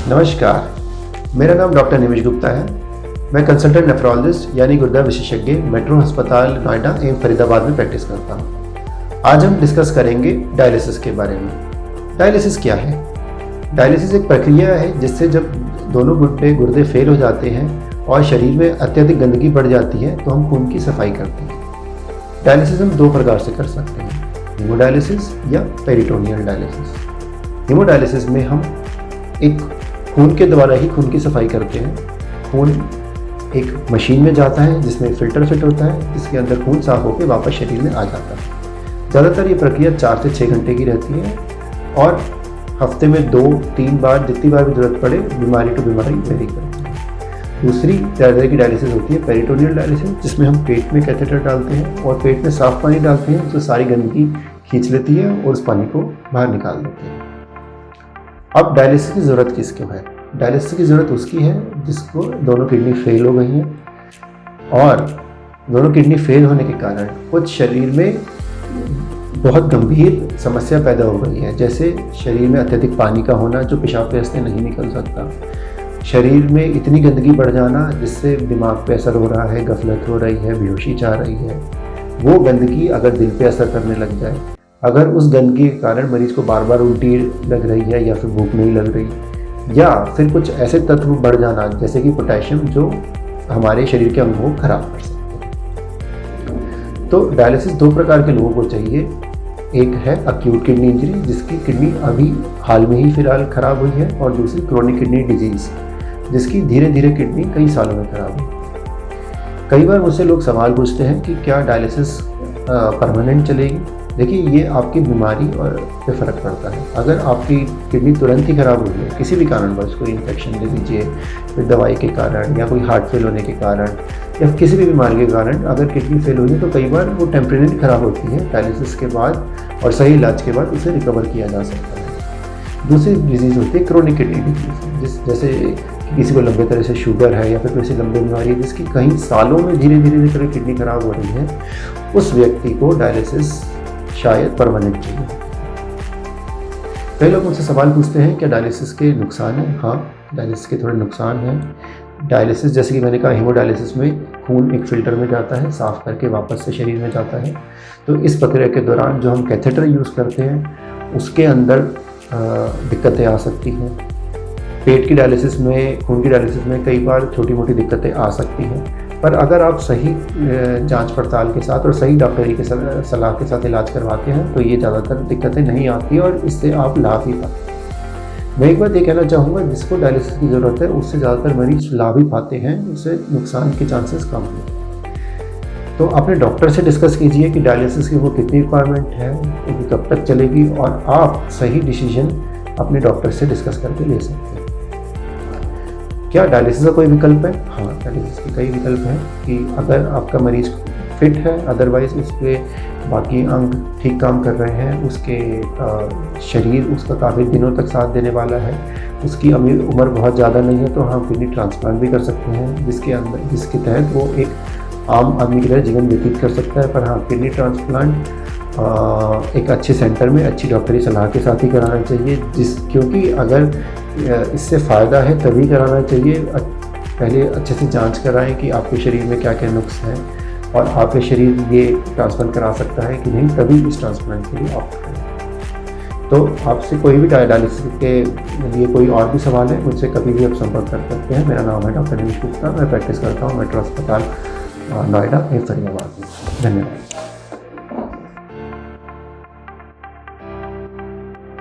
नमस्कार, मेरा नाम डॉक्टर निमिष गुप्ता है। मैं कंसल्टेंट नेफ्रोलॉजिस्ट यानी गुर्दा विशेषज्ञ मेट्रो अस्पताल नोएडा एवं फरीदाबाद में प्रैक्टिस करता हूँ। आज हम डिस्कस करेंगे डायलिसिस के बारे में। डायलिसिस क्या है? डायलिसिस एक प्रक्रिया है जिससे जब दोनों गुर्दे फेल हो जाते हैं और शरीर में अत्यधिक गंदगी बढ़ जाती है तो हम खून की सफाई करते हैं। डायलिसिस हम दो प्रकार से कर सकते हैं, हीमोडायलिसिस या पेरिटोनियल डायलिसिस। हीमोडायलिसिस में हम एक खून के द्वारा ही खून की सफाई करते हैं। खून एक मशीन में जाता है जिसमें फ़िल्टर फिट होता है, जिसके अंदर खून साफ होकर वापस शरीर में आ जाता है। ज़्यादातर ये प्रक्रिया 4 से 6 घंटे की रहती है और हफ्ते में 2-3 बार, जितनी बार भी ज़रूरत पड़े, बीमारी टू बीमारी वेरी करती है। दूसरी तरह की डायलिसिस होती है पेरिटोनियल डायलिसिस, जिसमें हम पेट में कैथेटर डालते हैं और पेट में साफ़ पानी डालते हैं जो सारी गंदगी खींच लेती है और उस पानी को बाहर निकाल देती है। अब डायलिसिस की ज़रूरत किसको है? डायलिसिस की ज़रूरत उसकी है जिसको दोनों किडनी फेल हो गई हैं और दोनों किडनी फेल होने के कारण कुछ शरीर में बहुत गंभीर समस्या पैदा हो गई है, जैसे शरीर में अत्यधिक पानी का होना जो पेशाब के रास्ते नहीं निकल सकता, शरीर में इतनी गंदगी बढ़ जाना जिससे दिमाग पे असर हो रहा है, गफलत हो रही है, बेहोशी चाह रही है। वो गंदगी अगर दिल पे असर करने लग जाए, अगर उस गंदगी के कारण मरीज को बार बार उल्टी लग रही है या फिर भूख नहीं लग रही, या फिर कुछ ऐसे तत्व बढ़ जाना जैसे कि पोटेशियम जो हमारे शरीर के अंगों को खराब कर सकते हैं। तो डायलिसिस 2 प्रकार के लोगों को चाहिए। एक है अक्यूट किडनी इंजरी जिसकी किडनी अभी हाल में ही फिलहाल खराब हुई है, और दूसरी क्रोनिक किडनी डिजीज़ जिसकी धीरे धीरे किडनी कई सालों में खराब हुई। कई बार मुझसे लोग सवाल पूछते हैं कि क्या डायलिसिस परमानेंट चलेगी? देखिए, ये आपकी बीमारी और पे फ़र्क पड़ता है। अगर आपकी किडनी तुरंत ही ख़राब हुई है किसी भी कारणवश, कोई इन्फेक्शन ले लीजिए, कोई दवाई के कारण या कोई हार्ट फेल होने के कारण या किसी भी बीमारी के कारण अगर किडनी फेल हुई है तो कई बार वो टेम्परेरी ख़राब होती है। डायलिसिस के बाद और सही इलाज के बाद उसे रिकवर किया जा सकता है। दूसरी डिजीज़ होती है क्रोनिक किडनी डिजीज़, जैसे किसी को लंबे तरह से शुगर है या फिर कोई ऐसी लंबी बीमारी है जिसकी कई सालों में धीरे धीरे किडनी ख़राब हो रही है, उस व्यक्ति को डायलिसिस शायद परमानेंट चाहिए। कई लोग मुझसे सवाल पूछते हैं क्या डायलिसिस के नुकसान हैं? हाँ, डायलिसिस के थोड़े नुकसान हैं। डायलिसिस, जैसे कि मैंने कहा, हीमोडायलिसिस में खून एक फ़िल्टर में जाता है, साफ़ करके वापस से शरीर में जाता है। तो इस प्रक्रिया के दौरान जो हम कैथेटर यूज़ करते हैं उसके अंदर दिक्कतें आ सकती हैं। पेट की डायलिसिस में, खून की डायलिसिस में कई बार छोटी मोटी दिक्कतें आ सकती हैं, पर अगर आप सही जांच पड़ताल के साथ और सही डॉक्टरी के सलाह के साथ इलाज करवाते हैं तो ये ज़्यादातर दिक्कतें नहीं आती और इससे आप लाभ ही पाते हैं। मैं एक बात ये कहना चाहूँगा, जिसको डायलिसिस की ज़रूरत है उससे ज़्यादातर मरीज लाभ ही पाते हैं, उससे नुकसान के चांसेस कम हैं। तो अपने डॉक्टर से डिस्कस कीजिए कि डायलिसिस की वो कितनी रिक्वायरमेंट है, वो कब तक चलेगी, और आप सही डिसीजन अपने डॉक्टर से डिस्कस करके ले सकते हैं। क्या डायलिसिस का कोई विकल्प है? हाँ, डायलिसिस के कई विकल्प हैं कि अगर आपका मरीज फिट है, अदरवाइज़ उसके बाकी अंग ठीक काम कर रहे हैं, उसके शरीर उसका काफ़ी दिनों तक साथ देने वाला है, उसकी उम्र बहुत ज़्यादा नहीं है, तो हम किडनी ट्रांसप्लांट भी कर सकते हैं जिसके तहत वो एक आम आदमी की तरह जीवन व्यतीत कर सकता है। पर हाँ, किडनी ट्रांसप्लांट एक अच्छे सेंटर में अच्छी डॉक्टरी सलाह के साथ ही कराना चाहिए, क्योंकि अगर इससे फ़ायदा है तभी कराना चाहिए। पहले अच्छे से जांच कराएं कि आपके शरीर में क्या क्या नुक्स हैं और आपके शरीर ये ट्रांसप्लांट करा सकता है कि नहीं, तभी इस ट्रांसप्लांट के लिए ऑप्ट करें। तो आपसे कोई भी डायलिसिस के लिए कोई और भी सवाल है, मुझसे कभी भी आप संपर्क कर सकते हैं। मेरा नाम है डॉक्टर निमिष गुप्ता, मैं प्रैक्टिस करता हूँ मेट्रो अस्पताल नोएडा एवं फरीदाबाद में। धन्यवाद।